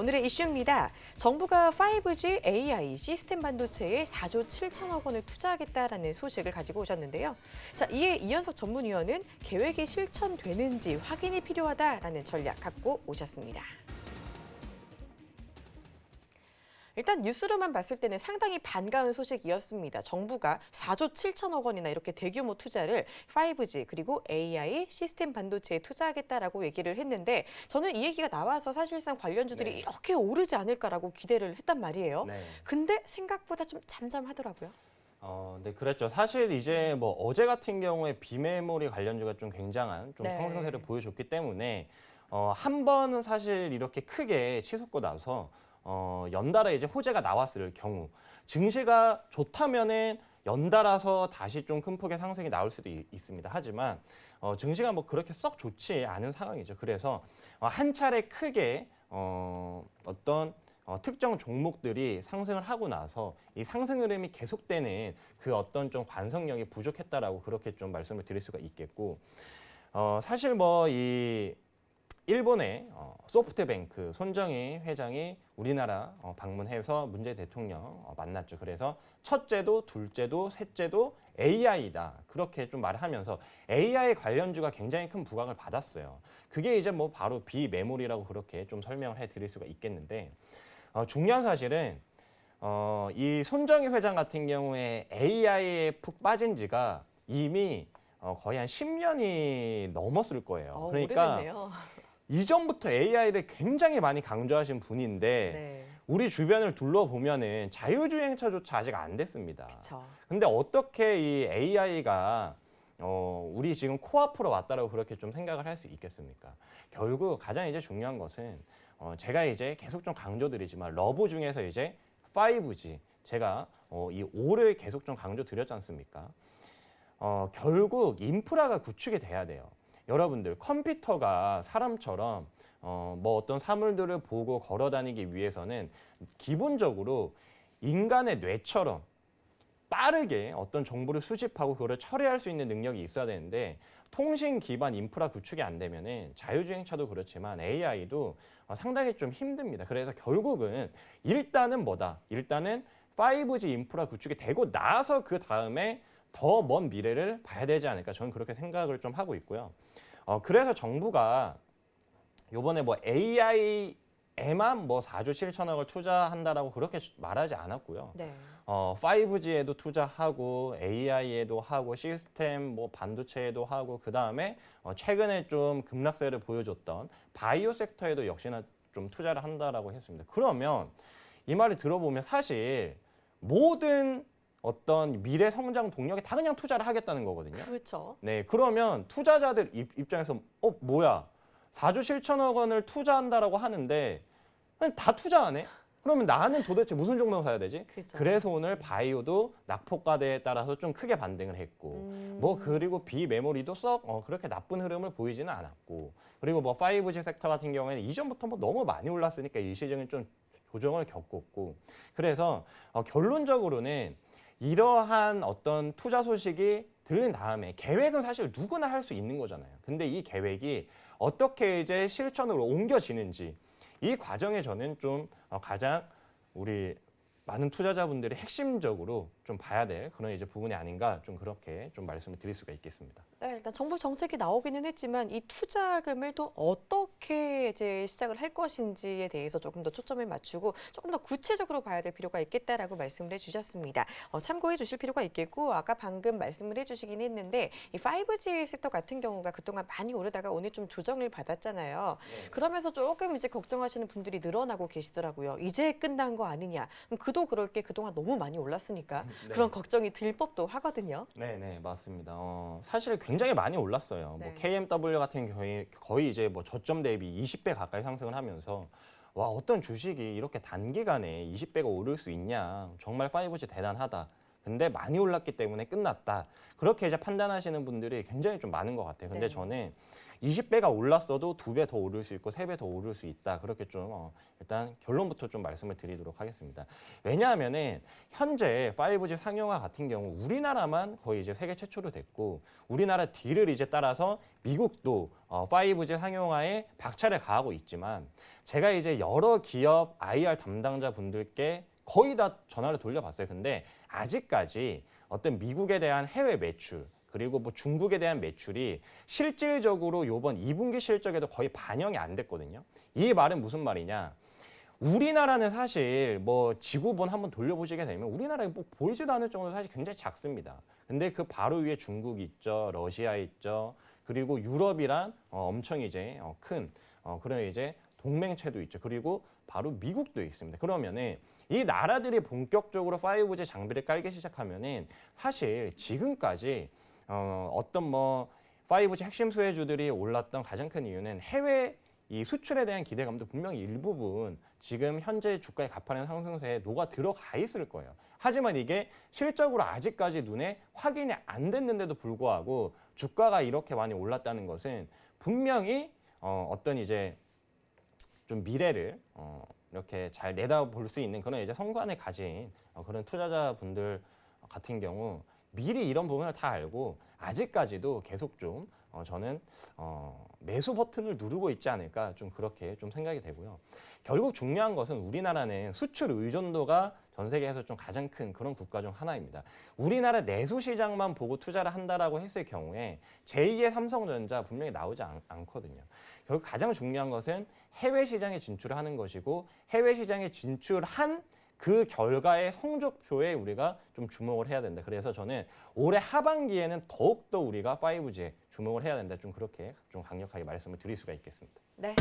오늘의 이슈입니다. 정부가 5G AI 시스템 반도체에 4조 7천억 원을 투자하겠다라는 소식을 가지고 오셨는데요. 자, 이에 이현석 전문위원은 계획이 실천되는지 확인이 필요하다라는 전략 갖고 오셨습니다. 일단 뉴스로만 봤을 때는 상당히 반가운 소식이었습니다. 정부가 4조 7천억 원이나 이렇게 대규모 투자를 5G 그리고 AI 시스템 반도체에 투자하겠다라고 얘기를 했는데 저는 이 얘기가 나와서 사실상 관련주들이 이렇게 오르지 않을까라고 기대를 했단 말이에요. 근데 생각보다 좀 잠잠하더라고요. 네, 그랬죠. 사실 이제 뭐 어제 같은 경우에 비메모리 관련주가 좀 굉장한 좀 상승세를 보여줬기 때문에 한 번은 사실 이렇게 크게 치솟고 나서 연달아 이제 호재가 나왔을 경우 증시가 좋다면은 연달아서 다시 좀 큰 폭의 상승이 나올 수도 있습니다. 하지만 증시가 뭐 그렇게 썩 좋지 않은 상황이죠. 그래서 한 차례 크게 어떤 특정 종목들이 상승을 하고 나서 이 상승 흐름이 계속되는 그 어떤 좀 관성력이 부족했다라고 그렇게 좀 말씀을 드릴 수가 있겠고 사실 뭐 이 일본의 소프트뱅크 손정희 회장이 우리나라 방문해서 문재인 대통령 만났죠. 그래서 첫째도 둘째도 셋째도 AI다. 그렇게 좀 말을 하면서 AI 관련주가 굉장히 큰 부각을 받았어요. 그게 이제 뭐 바로 비메모리라고 그렇게 좀 설명을 해드릴 수가 있겠는데 중요한 사실은 이 손정희 회장 같은 경우에 AI에 푹 빠진 지가 이미 거의 한 10년이 넘었을 거예요. 그러니까 오래됐네요. 이전부터 AI를 굉장히 많이 강조하신 분인데 우리 주변을 둘러보면은 자율주행차조차 아직 안 됐습니다. 그쵸. 근데 어떻게 이 AI가 우리 지금 코앞으로 왔다라고 그렇게 좀 생각을 할 수 있겠습니까? 결국 가장 이제 중요한 것은 제가 이제 계속 좀 강조드리지만 러브 중에서 이제 5G 제가 이 5를 계속 좀 강조드렸지 않습니까? 결국 인프라가 구축이 돼야 돼요. 여러분들 컴퓨터가 사람처럼 뭐 어떤 사물들을 보고 걸어 다니기 위해서는 기본적으로 인간의 뇌처럼 빠르게 어떤 정보를 수집하고 그걸 처리할 수 있는 능력이 있어야 되는데 통신 기반 인프라 구축이 안 되면은 자율주행차도 그렇지만 AI도 상당히 좀 힘듭니다. 그래서 결국은 일단은 뭐다? 일단은 5G 인프라 구축이 되고 나서 그 다음에 더 먼 미래를 봐야 되지 않을까 저는 그렇게 생각을 좀 하고 있고요. 그래서 정부가 요번에 뭐 AI에만 뭐 4조 7천억을 투자한다라고 그렇게 말하지 않았고요. 5G에도 투자하고 AI에도 하고 시스템 뭐 반도체에도 하고 그 다음에 최근에 좀 급락세를 보여줬던 바이오 섹터에도 역시나 좀 투자를 한다라고 했습니다. 그러면 이 말을 들어보면 사실 모든 어떤 미래 성장 동력에 다 그냥 투자를 하겠다는 거거든요. 그렇죠. 네, 그러면 투자자들 입장에서 뭐야? 4조 7천억 원을 투자한다라고 하는데 그냥 다 투자하네? 그러면 나는 도대체 무슨 종목 사야 되지? 그렇죠. 그래서 오늘 바이오도 낙폭과대에 따라서 좀 크게 반등을 했고 뭐 그리고 비메모리도 썩 그렇게 나쁜 흐름을 보이지는 않았고 그리고 뭐 5G 섹터 같은 경우에는 이전부터 뭐 너무 많이 올랐으니까 일시적인 좀 조정을 겪었고 그래서 결론적으로는 이러한 어떤 투자 소식이 들린 다음에 계획은 사실 누구나 할 수 있는 거잖아요. 근데 이 계획이 어떻게 이제 실천으로 옮겨지는지 이 과정에 저는 좀 가장 우리 많은 투자자분들이 핵심적으로 좀 봐야 될 그런 이제 부분이 아닌가 좀 그렇게 좀 말씀을 드릴 수가 있겠습니다. 네, 일단 정부 정책이 나오기는 했지만 이 투자금을 또 어떻게 이제 시작을 할 것인지에 대해서 조금 더 초점을 맞추고 조금 더 구체적으로 봐야 될 필요가 있겠다라고 말씀을 해주셨습니다. 참고해 주실 필요가 있겠고 아까 방금 말씀을 해주시긴 했는데 이 5G 섹터 같은 경우가 그동안 많이 오르다가 오늘 좀 조정을 받았잖아요. 그러면서 조금 이제 걱정하시는 분들이 늘어나고 계시더라고요. 이제 끝난 거 아니냐. 그도 그럴 게 그동안 너무 많이 올랐으니까 그런 걱정이 들 법도 하거든요. 네, 맞습니다. 사실 굉장히 많이 올랐어요. 뭐 KMW 같은 경우에 거의 이제 뭐 저점 대비 20배 가까이 상승을 하면서 와 어떤 주식이 이렇게 단기간에 20배가 오를 수 있냐 정말 5G 대단하다. 근데 많이 올랐기 때문에 끝났다. 그렇게 이제 판단하시는 분들이 굉장히 좀 많은 것 같아요. 근데 저는 20배가 올랐어도 2배 더 오를 수 있고 3배 더 오를 수 있다. 그렇게 좀 일단 결론부터 좀 말씀을 드리도록 하겠습니다. 왜냐하면은 현재 5G 상용화 같은 경우 우리나라만 거의 이제 세계 최초로 됐고 우리나라 뒤를 이제 따라서 미국도 5G 상용화에 박차를 가하고 있지만 제가 이제 여러 기업 IR 담당자 분들께 거의 다 전화를 돌려봤어요. 근데 아직까지 어떤 미국에 대한 해외 매출 그리고 뭐 중국에 대한 매출이 실질적으로 이번 2분기 실적에도 거의 반영이 안 됐거든요. 이 말은 무슨 말이냐? 우리나라는 사실 뭐 지구본 한번 돌려보시게 되면 우리나라에 뭐 보이지도 않을 정도로 사실 굉장히 작습니다. 근데 그 바로 위에 중국 있죠, 러시아 있죠, 그리고 유럽이란 엄청 이제 큰 그런 이제 동맹체도 있죠. 그리고 바로 미국도 있습니다. 그러면은 이 나라들이 본격적으로 5G 장비를 깔기 시작하면은 사실 지금까지 어떤 뭐 5G 핵심 수혜주들이 올랐던 가장 큰 이유는 해외 이 수출에 대한 기대감도 분명히 일부분 지금 현재 주가의 가파른 상승세에 녹아 들어가 있을 거예요. 하지만 이게 실적으로 아직까지 눈에 확인이 안 됐는데도 불구하고 주가가 이렇게 많이 올랐다는 것은 분명히 어떤 이제 좀 미래를 이렇게 잘 내다볼 수 있는 그런 이제 성관을 가진 그런 투자자분들 같은 경우 미리 이런 부분을 다 알고 아직까지도 계속 좀 저는 매수 버튼을 누르고 있지 않을까 좀 그렇게 좀 생각이 되고요. 결국 중요한 것은 우리나라는 수출 의존도가 전 세계에서 좀 가장 큰 그런 국가 중 하나입니다. 우리나라 내수 시장만 보고 투자를 한다라고 했을 경우에 제2의 삼성전자 분명히 나오지 않거든요. 결국 가장 중요한 것은 해외 시장에 진출을 하는 것이고 해외 시장에 진출한 그 결과의 성적표에 우리가 좀 주목을 해야 된다. 그래서 저는 올해 하반기에는 더욱더 우리가 5G에 주목을 해야 된다. 좀 그렇게 좀 강력하게 말씀을 드릴 수가 있겠습니다. 네.